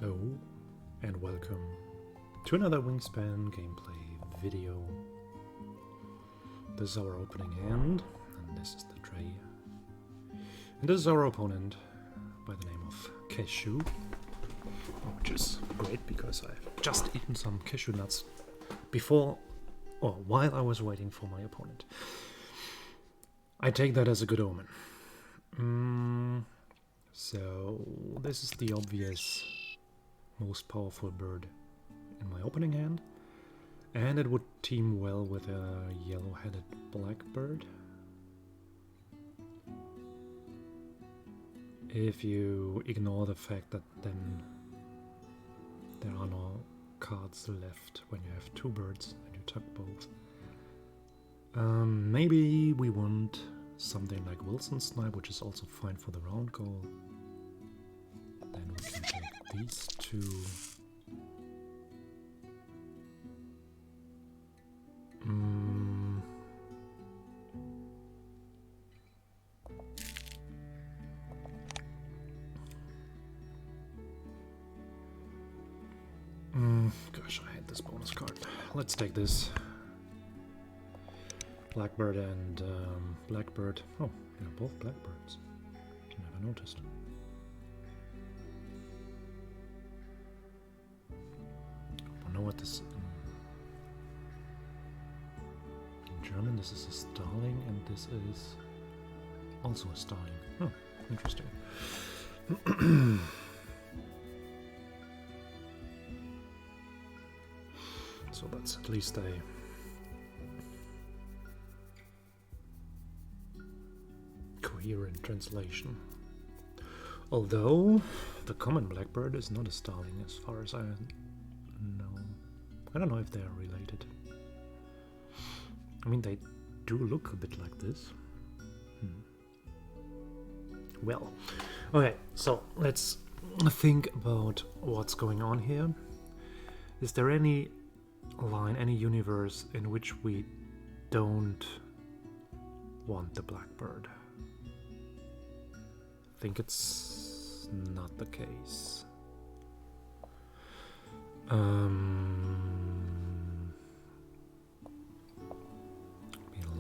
Hello and welcome to another Wingspan gameplay video. This is our opening hand, and this is the tray. And this is our opponent by the name of Cashew, which is great because I've just eaten some cashew nuts before or while I was waiting for my opponent. I take that as a good omen. So this is the obvious most powerful bird in my opening hand, and it would team well with a yellow-headed blackbird. If you ignore the fact that then there are no cards left when you have two birds and you tuck both. Maybe we want something like Wilson Snipe, which is also fine for the round goal. Then we can take these two. Gosh, I hate this bonus card. Let's take this. Blackbird and Blackbird. Oh, they're both blackbirds. Never noticed. I don't know what this... In German, this is a starling, and this is also a starling. Oh, interesting. So that's at least a coherent translation. Although the common blackbird is not a starling as far as I know. I don't know if they are related. I mean, they do look a bit like this. Well, okay, so let's think about what's going on here. Is there any line, any universe in which we don't want the blackbird? I think it's not the case. We'll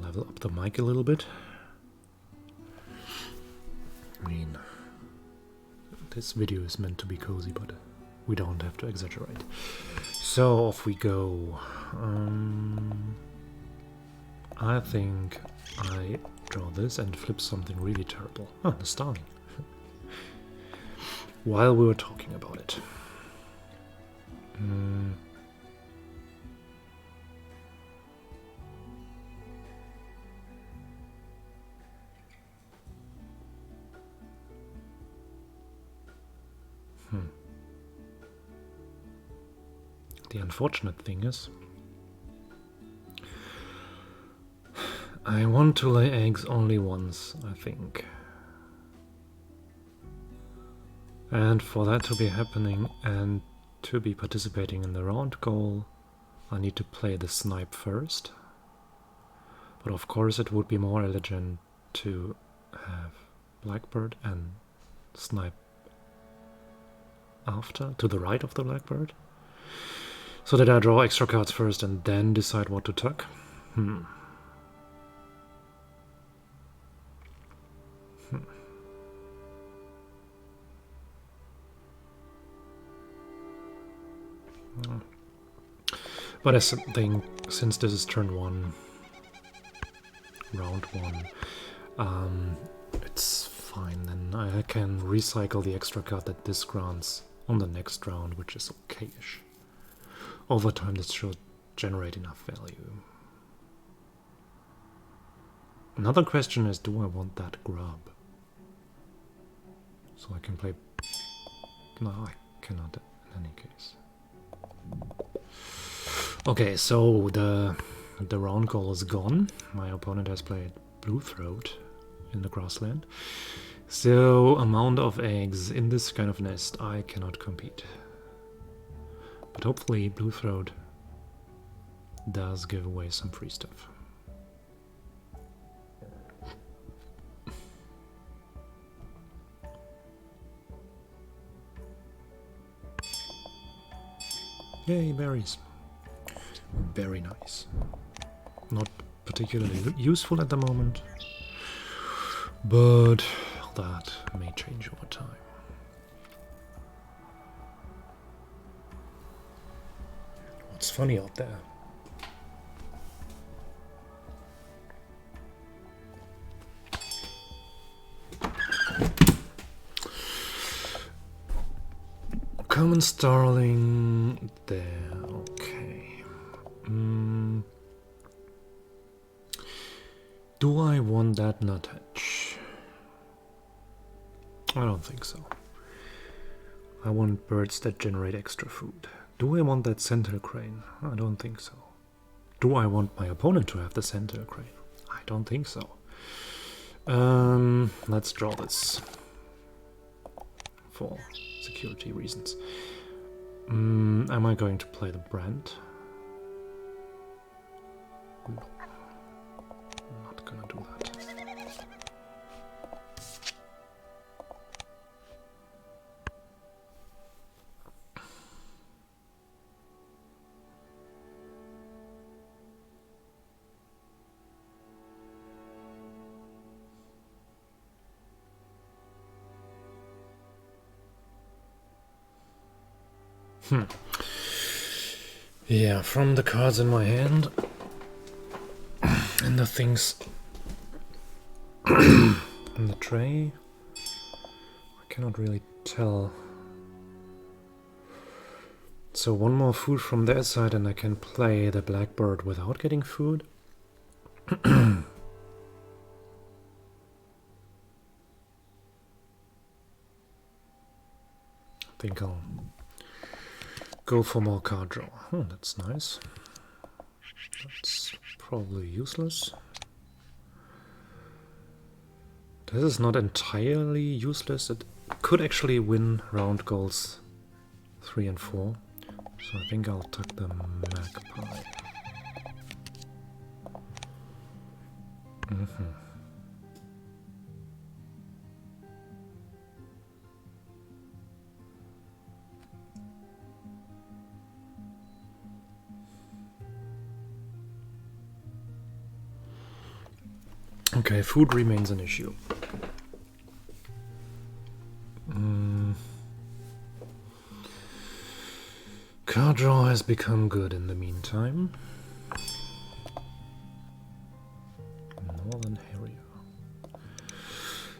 level up the mic a little bit. I mean, this video is meant to be cozy, but we don't have to exaggerate. So off we go. I think I draw this and flip something really terrible. Oh, the starling. While we were talking about it. The unfortunate thing is, I want to lay eggs only once, I think. And for that to be happening and to be participating in the round goal, I need to play the snipe first. But of course it would be more elegant to have blackbird and snipe after, to the right of the blackbird. So that I draw extra cards first and then decide what to tuck. But I think since this is turn 1, round 1, it's fine. Then I can recycle the extra card that this grants on the next round, which is okayish. Over time, this should generate enough value. Another question is, do I want that grub? So I can play... No, I cannot in any case. Okay, so the round goal is gone. My opponent has played Blue Throat in the grassland. So, amount of eggs in this kind of nest, I cannot compete. But hopefully Blue Throat does give away some free stuff. Yay, berries. Very nice. Not particularly useful at the moment, but that may change over time. What's funny out there? Common starling there, okay. Do I want that nuthatch? I don't think so. I want birds that generate extra food. Do I want that center crane? I don't think so. Do I want my opponent to have the center crane? I don't think so. Let's draw this for security reasons. Am I going to play the brand? No. I'm not gonna do that. Yeah, from the cards in my hand and the things in the tray, I cannot really tell. So one more food from their side and I can play the blackbird without getting food. I think I'll go for more card draw. Oh, that's nice. That's probably useless. This is not entirely useless. It could actually win round goals 3 and 4. So I think I'll tuck the magpie. Okay, food remains an issue. Card draw has become good in the meantime. Northern Harrier.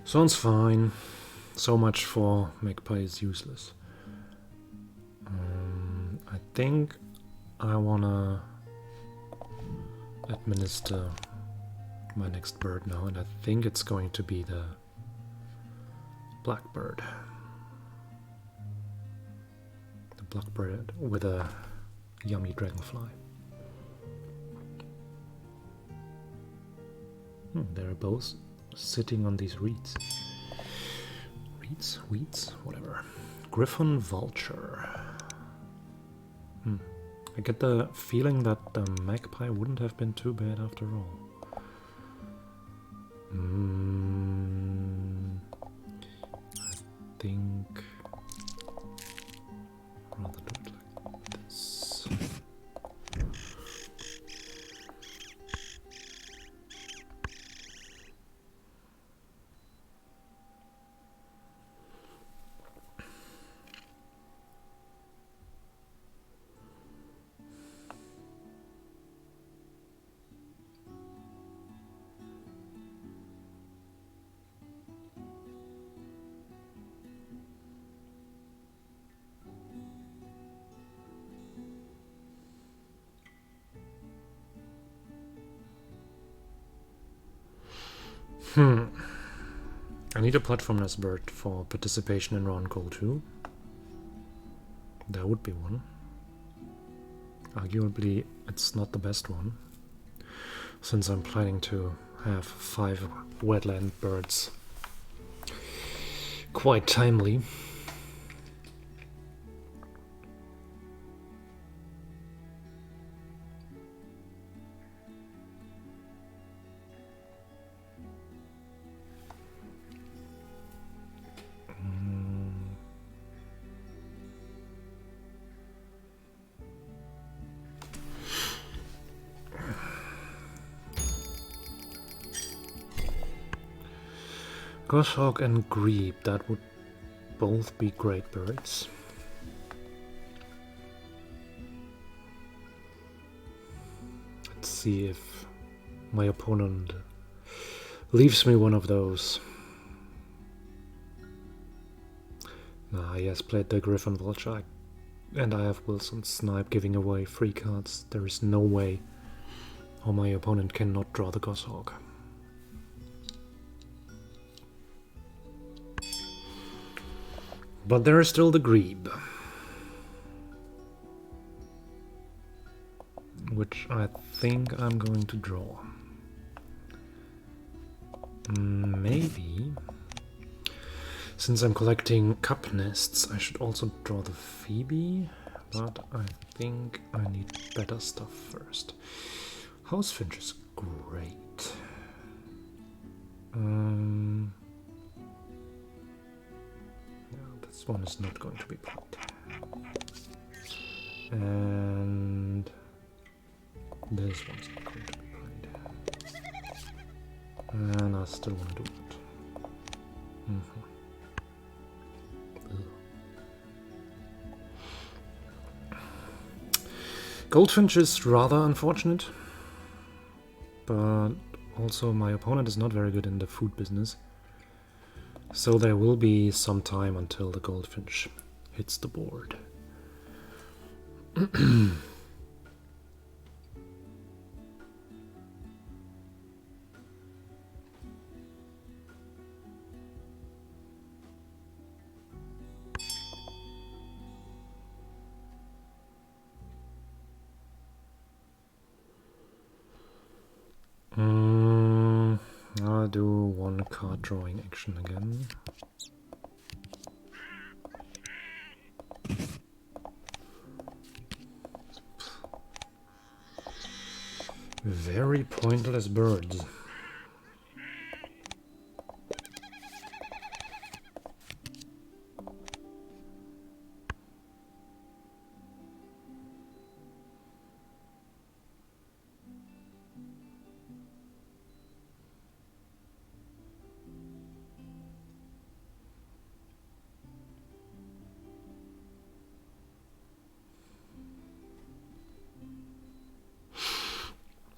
Sounds fine. So much for magpie is useless. I think I wanna administer my next bird now, and I think it's going to be the blackbird. The blackbird with a yummy dragonfly. They're both sitting on these reeds. Reeds? Weeds? Whatever. Griffon Vulture. I get the feeling that the magpie wouldn't have been too bad after all. I think I'd rather do it like this. I need a platformless bird for participation in round goal 2. There would be one. Arguably, it's not the best one, since I'm planning to have 5 wetland birds quite timely. Goshawk and Grebe, that would both be great birds. Let's see if my opponent leaves me one of those. Nah, he has played the Griffon Vulture, and I have Wilson Snipe giving away free cards. There is no way how my opponent cannot draw the Goshawk. But there is still the Grebe, which I think I'm going to draw. Maybe, since I'm collecting cup nests, I should also draw the Phoebe, but I think I need better stuff first. Housefinch is great. This one is not going to be played. And this one's not going to be played. And I still want to do it. Goldfinch is rather unfortunate, but also my opponent is not very good in the food business. So there will be some time until the goldfinch hits the board. I'll do one card drawing action again. Very pointless birds.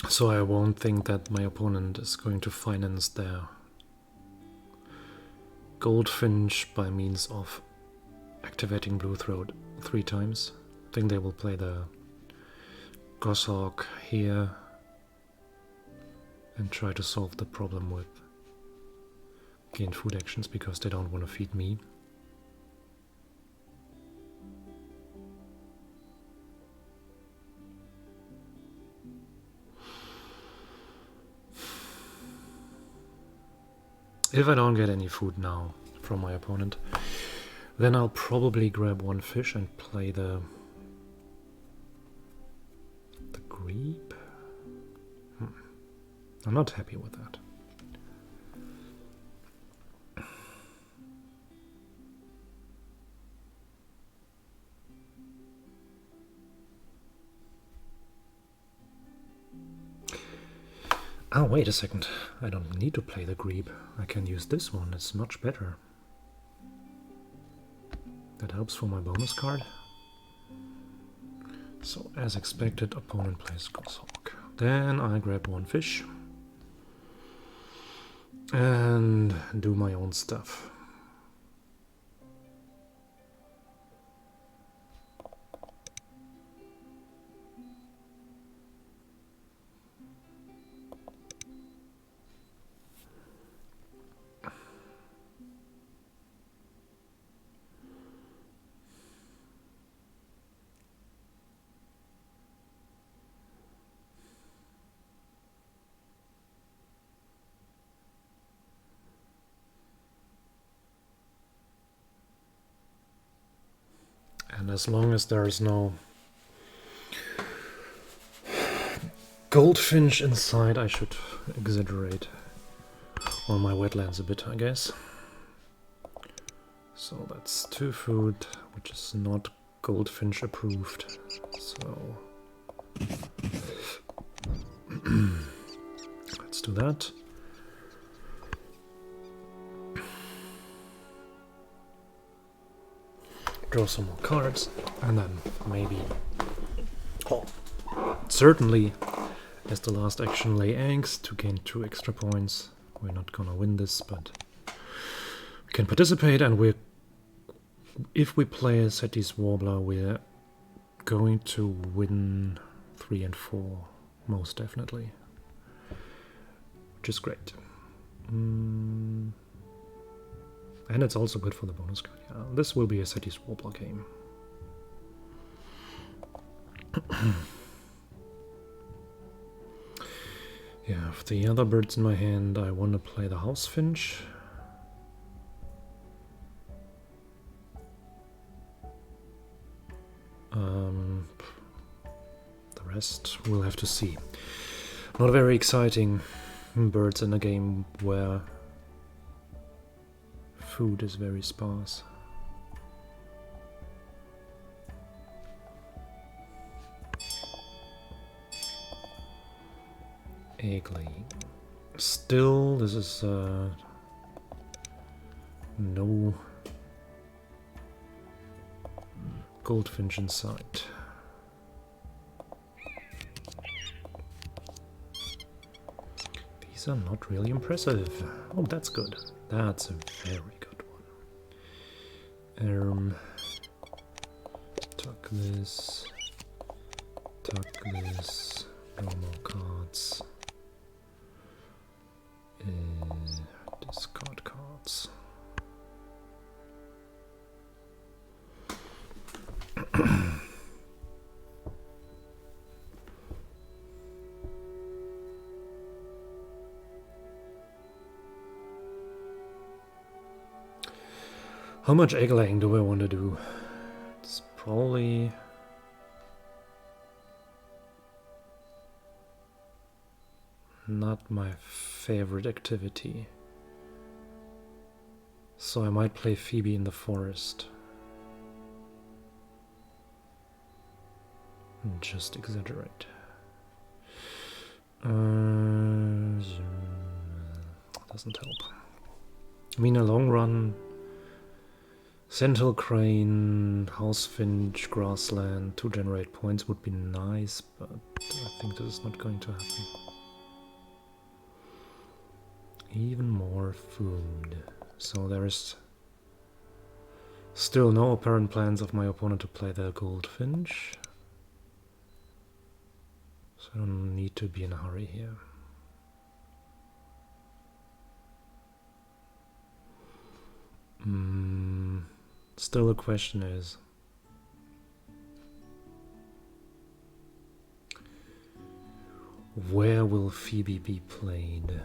So I won't think that my opponent is going to finance their goldfinch by means of activating Blue Throat 3 times. I think they will play the Goshawk here and try to solve the problem with gain food actions because they don't want to feed me. If I don't get any food now from my opponent, then I'll probably grab one fish and play the Grebe. I'm not happy with that. Oh, wait a second. I don't need to play the Grebe. I can use this one. It's much better. That helps for my bonus card. So, as expected, opponent plays Goshawk. Then I grab one fish and do my own stuff. And as long as there is no goldfinch inside, I should exaggerate on my wetlands a bit, I guess. So that's 2 food, which is not goldfinch approved. So let's do that. draw some more cards, and then maybe, certainly, as the last action, lay eggs to gain 2 extra points. We're not gonna win this, but we can participate, and if we play a Seti's Warbler, we're going to win 3 and 4, most definitely, which is great. And it's also good for the bonus card. Yeah, this will be a Seti's Warbler game. Yeah, of the other birds in my hand, I want to play the House Finch. The rest we'll have to see. Not very exciting birds in a game where food is very sparse. Egg laying. Still, this is no goldfinch in sight. These are not really impressive. Oh, that's good. That's a very good one. Tuck this. No more cards. Discard cards. How much egg laying do I want to do? It's probably not my favorite activity. So I might play Phoebe in the forest. And just exaggerate. Doesn't help. I mean, in the long run, Sentinel Crane, House Finch, Grassland to generate points would be nice, but I think this is not going to happen. Even more food. So there is still no apparent plans of my opponent to play the Goldfinch. So I don't need to be in a hurry here. Still the question is, where will Phoebe be played?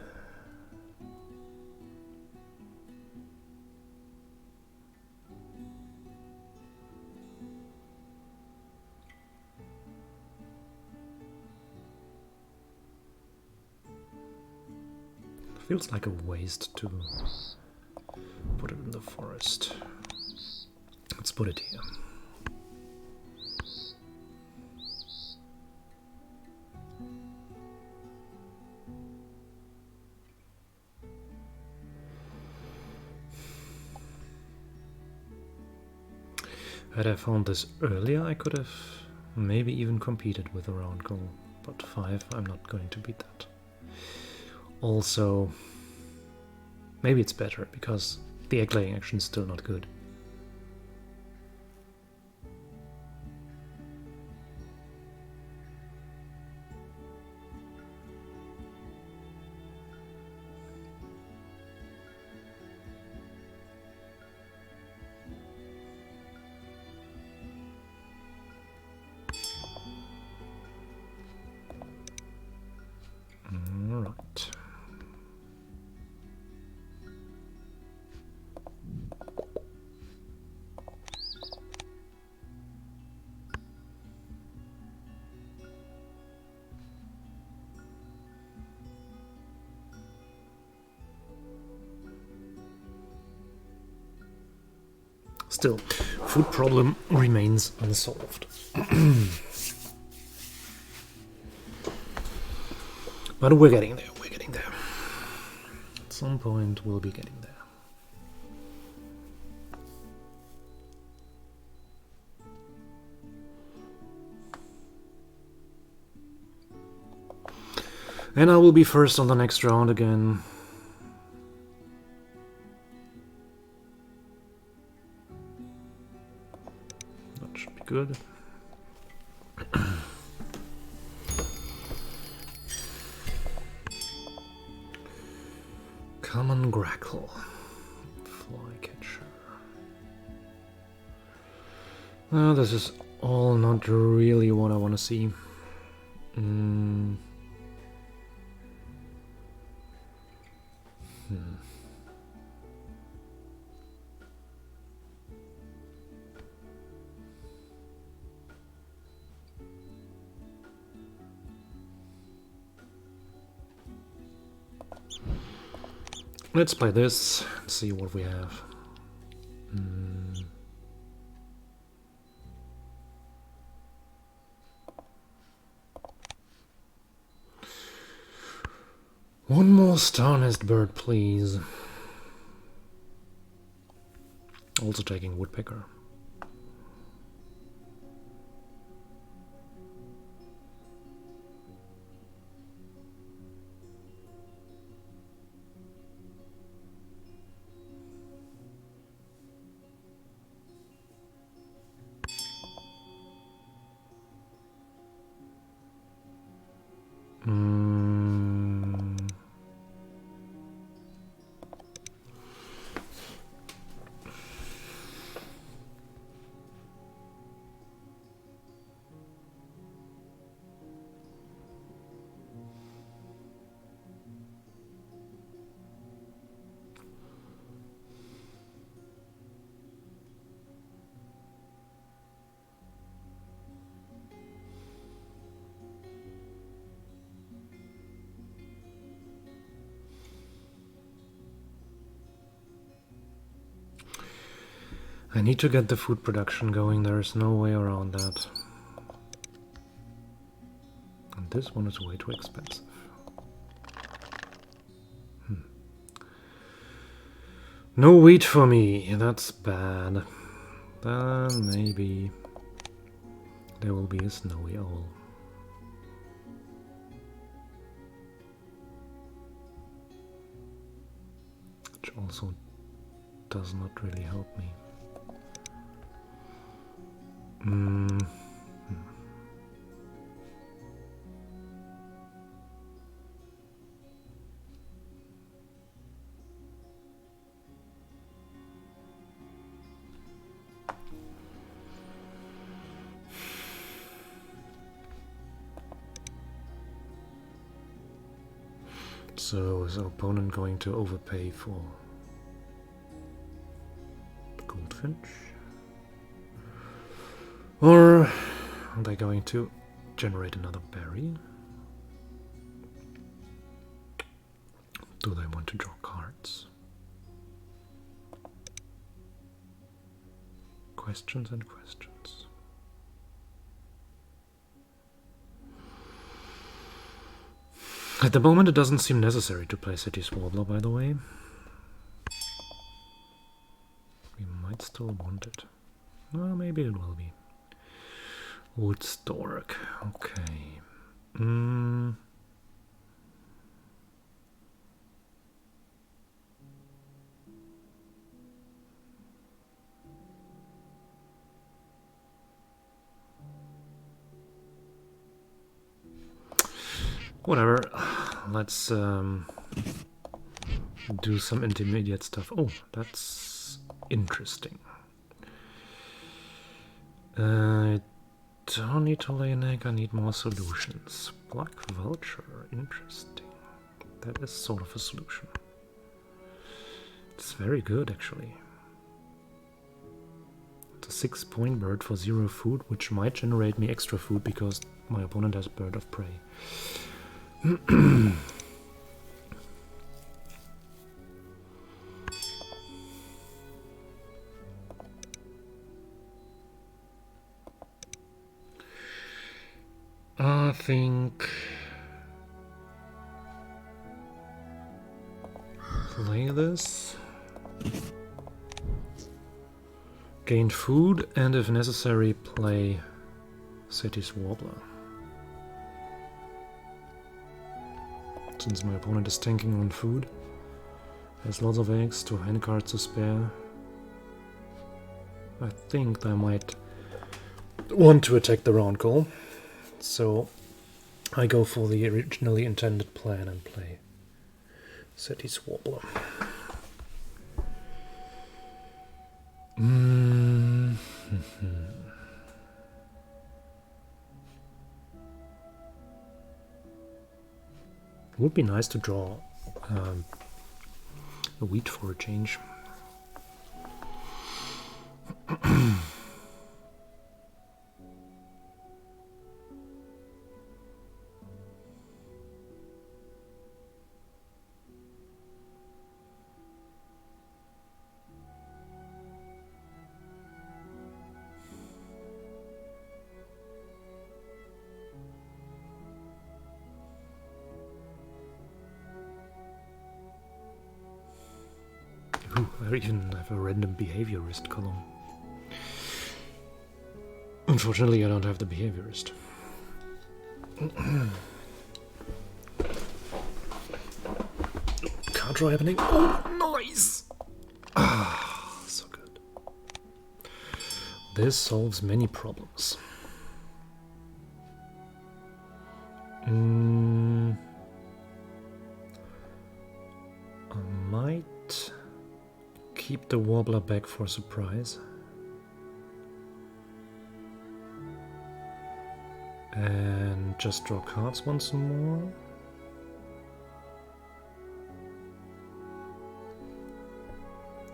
Feels like a waste to put it in the forest. Let's put it here. Had I found this earlier, I could have maybe even competed with a round goal, but 5, I'm not going to beat that. Also, maybe it's better, because the egg laying action is still not good. Still, food problem remains unsolved. But we're getting there, we're getting there. At some point we'll be getting there. And I will be first on the next round again. That should be good. Common grackle. Flycatcher. This is all not really what I want to see. Let's play this and see what we have. One more star-nest bird, please. Also taking woodpecker. I need to get the food production going, there's no way around that. And this one is way too expensive. No wheat for me, that's bad. Then maybe there will be a snowy owl. Which also does not really help me. So is our opponent going to overpay for the goldfinch? Or are they going to generate another berry? Do they want to draw cards? Questions and questions. At the moment it doesn't seem necessary to play City Swarbler, by the way. We might still want it. Well, maybe it will be. Wood Stork, okay. Whatever, let's do some intermediate stuff. Oh, that's interesting. Don't need to lay an egg, I need more solutions. Black Vulture, interesting. That is sort of a solution. It's very good, actually. It's a 6-point bird for 0 food, which might generate me extra food because my opponent has Bird of Prey. I think play this, gain food, and if necessary play City Swarbler. since my opponent is tanking on food. Has lots of eggs, 2 hand cards to spare. I think they might want to attack the round call, so I go for the originally intended plan and play Seti's Warbler. It would be nice to draw a wheat for a change. Ooh, I even have a random behaviorist column. Unfortunately, I don't have the behaviorist. Card draw happening. Oh, nice! Ah, so good. This solves many problems. I might keep the Warbler back for surprise. And just draw cards once more.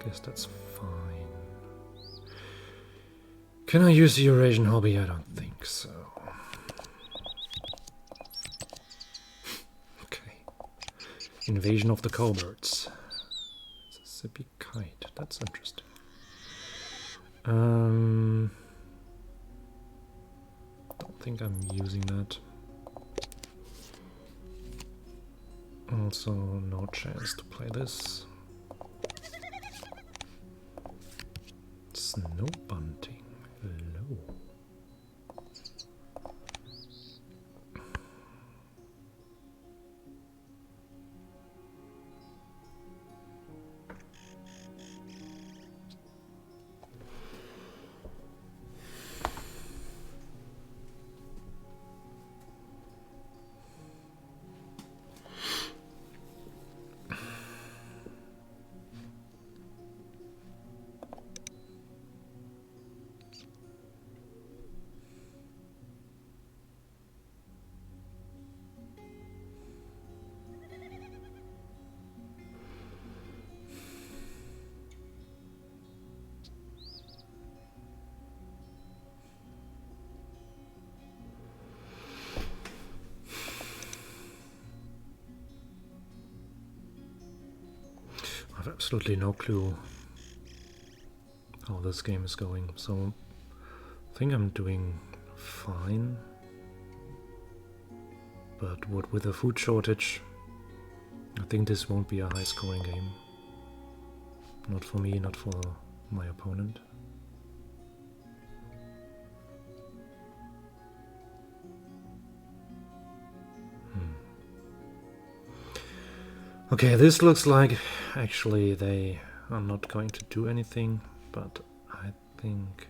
Guess that's fine. Can I use the Eurasian hobby? I don't think so. Okay. Invasion of the Cowbirds. Mississippi Kite. That's interesting. Don't think I'm using that. Also, no chance to play this. Snow bunting. Low. I have absolutely no clue how this game is going, so I think I'm doing fine. But with a food shortage, I think this won't be a high-scoring game. Not for me, not for my opponent. Okay, this looks like actually they are not going to do anything, but I think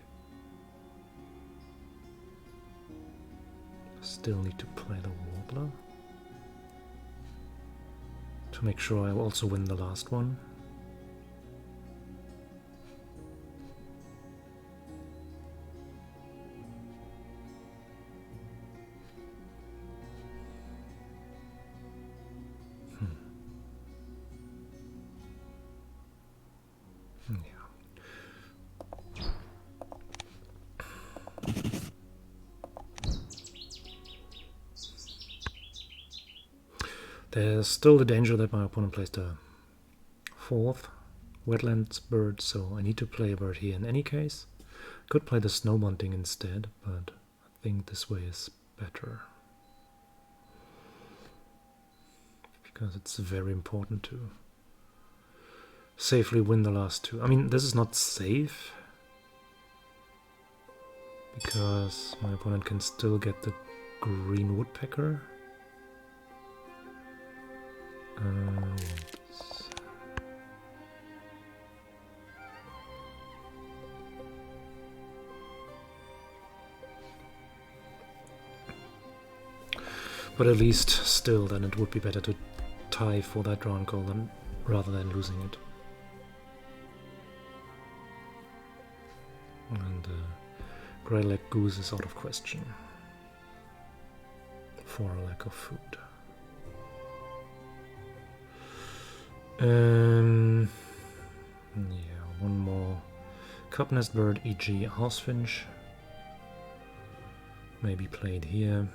I still need to play the Warbler to make sure I also win the last one. There's still the danger that my opponent plays the 4th wetlands bird, so I need to play a bird here in any case. Could play the snow bunting instead, but I think this way is better. Because it's very important to safely win the last two. I mean, this is not safe, because my opponent can still get the green woodpecker. But at least, still, then it would be better to tie for that drawn call rather than losing it. And grey-leg goose is out of question for a lack of food. Yeah, one more cup nest bird, e.g. housefinch, maybe played here.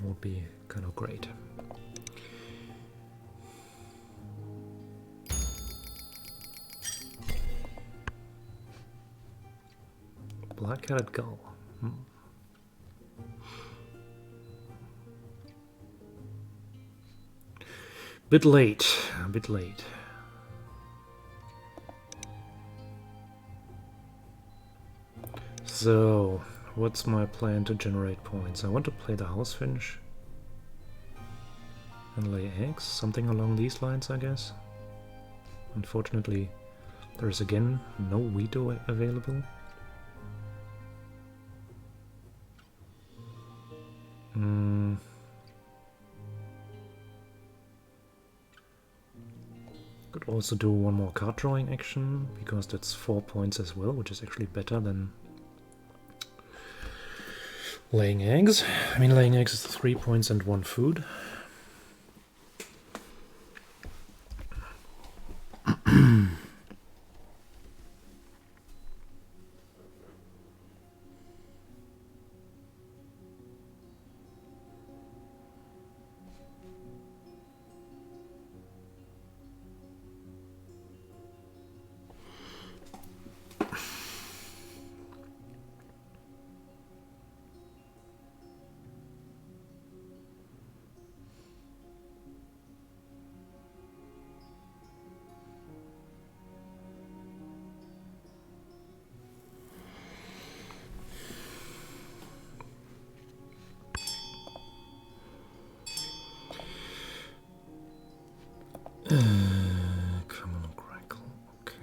Would be kind of great. Black-headed gull. Bit late, a bit late. So, what's my plan to generate points? I want to play the housefinch and lay eggs, something along these lines, I guess. Unfortunately, there's again no veto available. Could also do one more card drawing action, because that's 4 points as well, which is actually better than laying eggs. I mean, laying eggs is 3 points and 1 food. Come on, Crackle. Okay.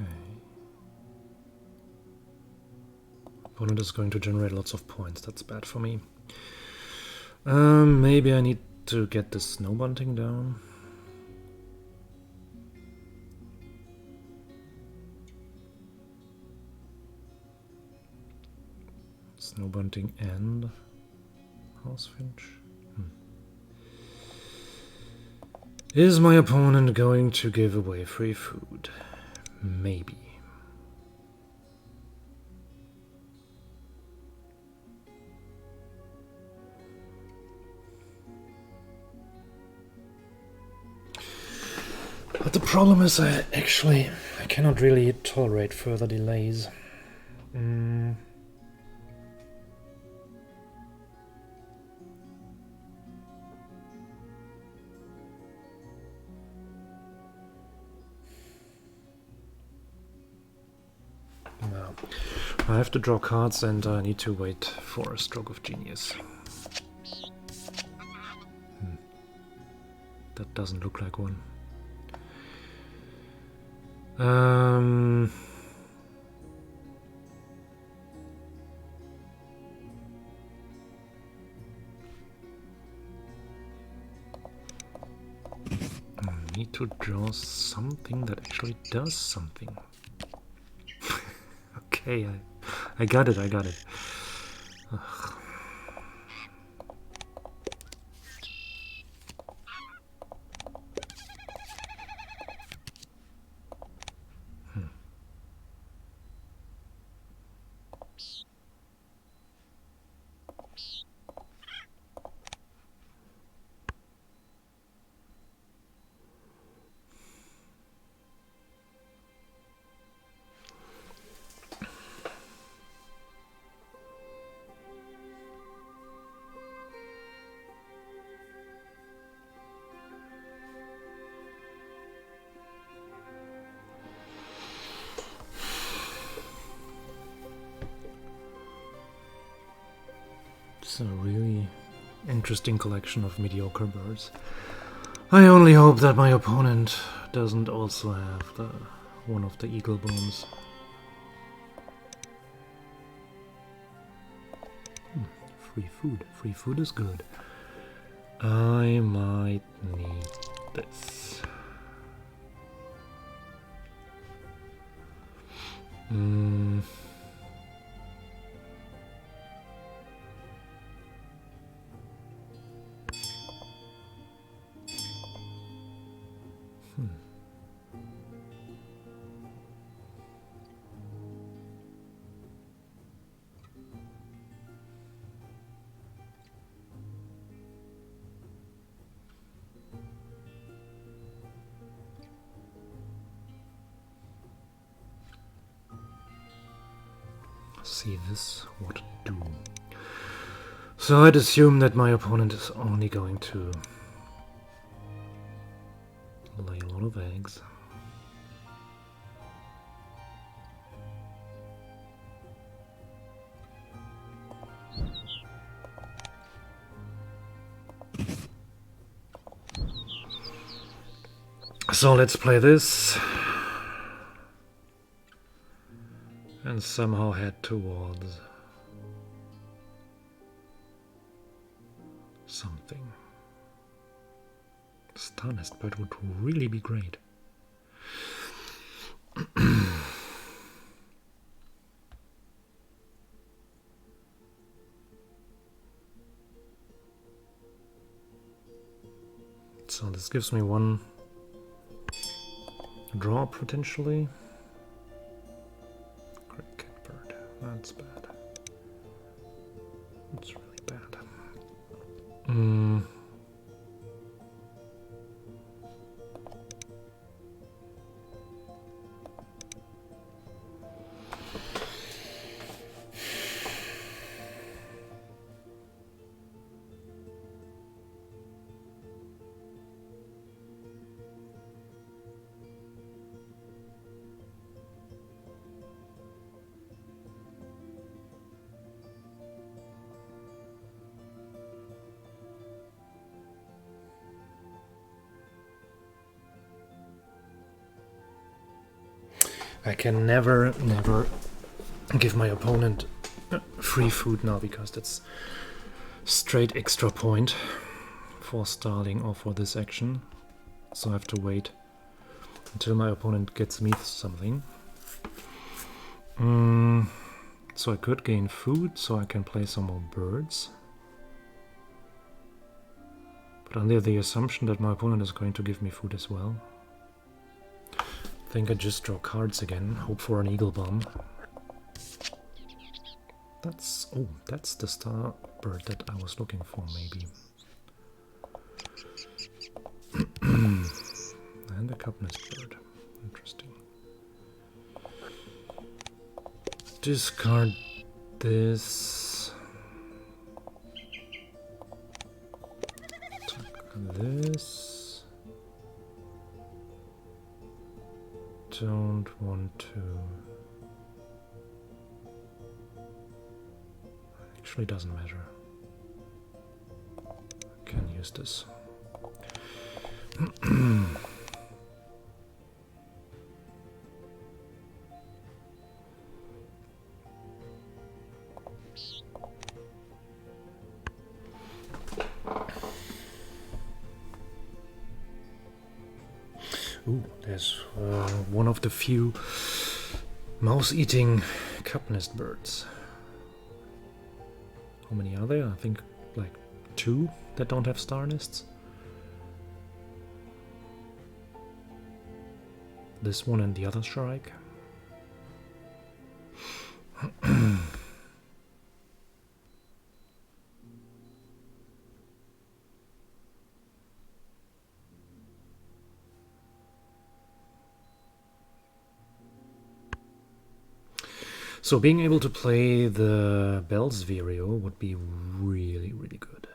Opponent is going to generate lots of points. That's bad for me. Maybe I need to get the snow bunting down. Snow bunting and housefinch. Is my opponent going to give away free food? Maybe. But the problem is I cannot really tolerate further delays. No. I have to draw cards and I need to wait for a stroke of genius. That doesn't look like one. I need to draw something that actually does something. Okay, I got it, Ugh. So really, interesting collection of mediocre birds. I only hope that my opponent doesn't also have one of the eagle bombs. Free food. Free food is good. I might need this. See this, what to do. So I'd assume that my opponent is only going to lay a lot of eggs. So let's play this and somehow head towards something. Star nest bird would really be great. So this gives me one draw potentially. Cricket bird, that's bad. That's really bad. I can never give my opponent free food now, because that's straight extra point for stalling or for this action. So I have to wait until my opponent gets me something. So I could gain food, so I can play some more birds. But under the assumption that my opponent is going to give me food as well. I think I just draw cards again, hope for an eagle bomb. That's the star bird that I was looking for, maybe. And a cup nest bird. Interesting. Discard this. Take this. Don't want to. Actually, doesn't matter. Can use this. Ooh, there's one of the few mouse-eating cup nest birds. How many are there? I think like 2 that don't have star nests. This one and the other shrike. So being able to play the Bell's Vireo would be really, really good.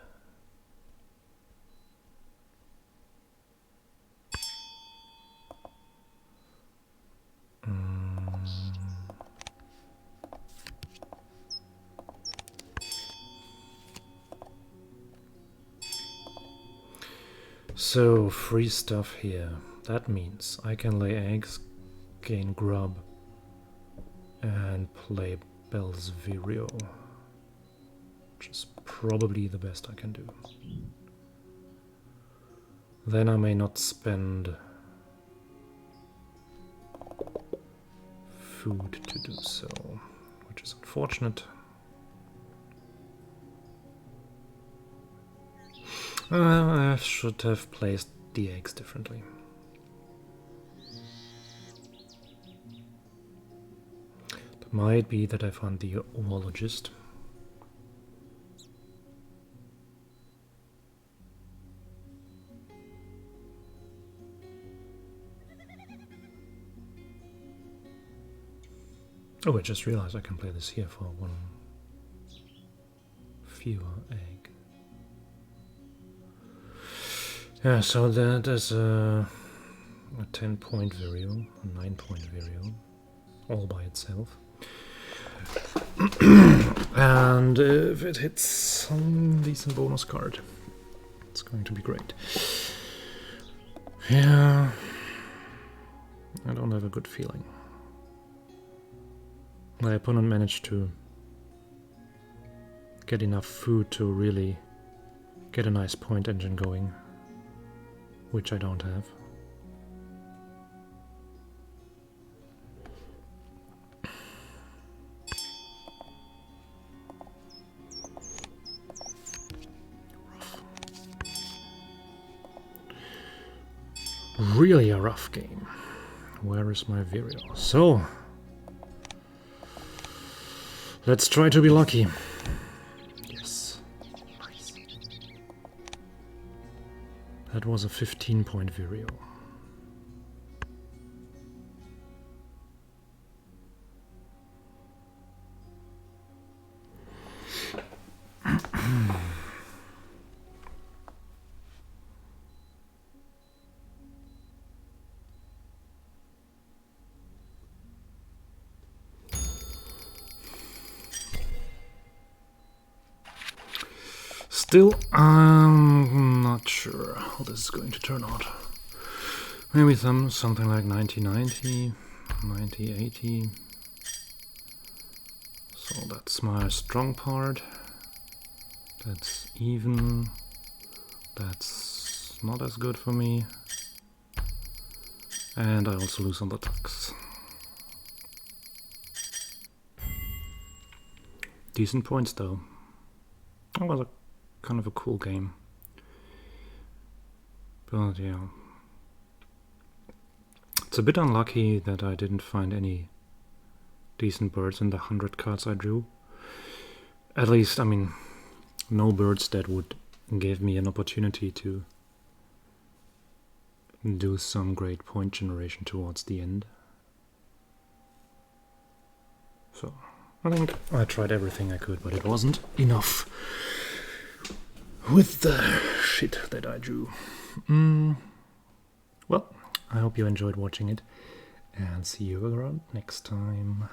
So, free stuff here. That means I can lay eggs, gain grub, and play Bell's Vireo, which is probably the best I can do. Then I may not spend food to do so, which is unfortunate. I should have placed the eggs differently. It might be that I found the oologist. Oh, I just realized I can play this here for one fewer egg. Yeah, so that is a 10-point Vireo, a 9-point Vireo, all by itself. And if it hits some decent bonus card, it's going to be great. Yeah, I don't have a good feeling. My opponent managed to get enough food to really get a nice point engine going, which I don't have. Really a rough game. Where is my Vireo? So, let's try to be lucky. Yes. Nice. That was a 15-point Vireo. Still, I'm not sure how this is going to turn out. Maybe something like 90-90, 90-80. So that's my strong part. That's even. That's not as good for me. And I also lose on the tucks. Decent points though. That was a kind of a cool game. But yeah. It's a bit unlucky that I didn't find any decent birds in the 100 cards I drew. At least, I mean, no birds that would give me an opportunity to do some great point generation towards the end. So, I think I tried everything I could, but it wasn't enough with the shit that I drew. Well, I hope you enjoyed watching it, and see you around next time.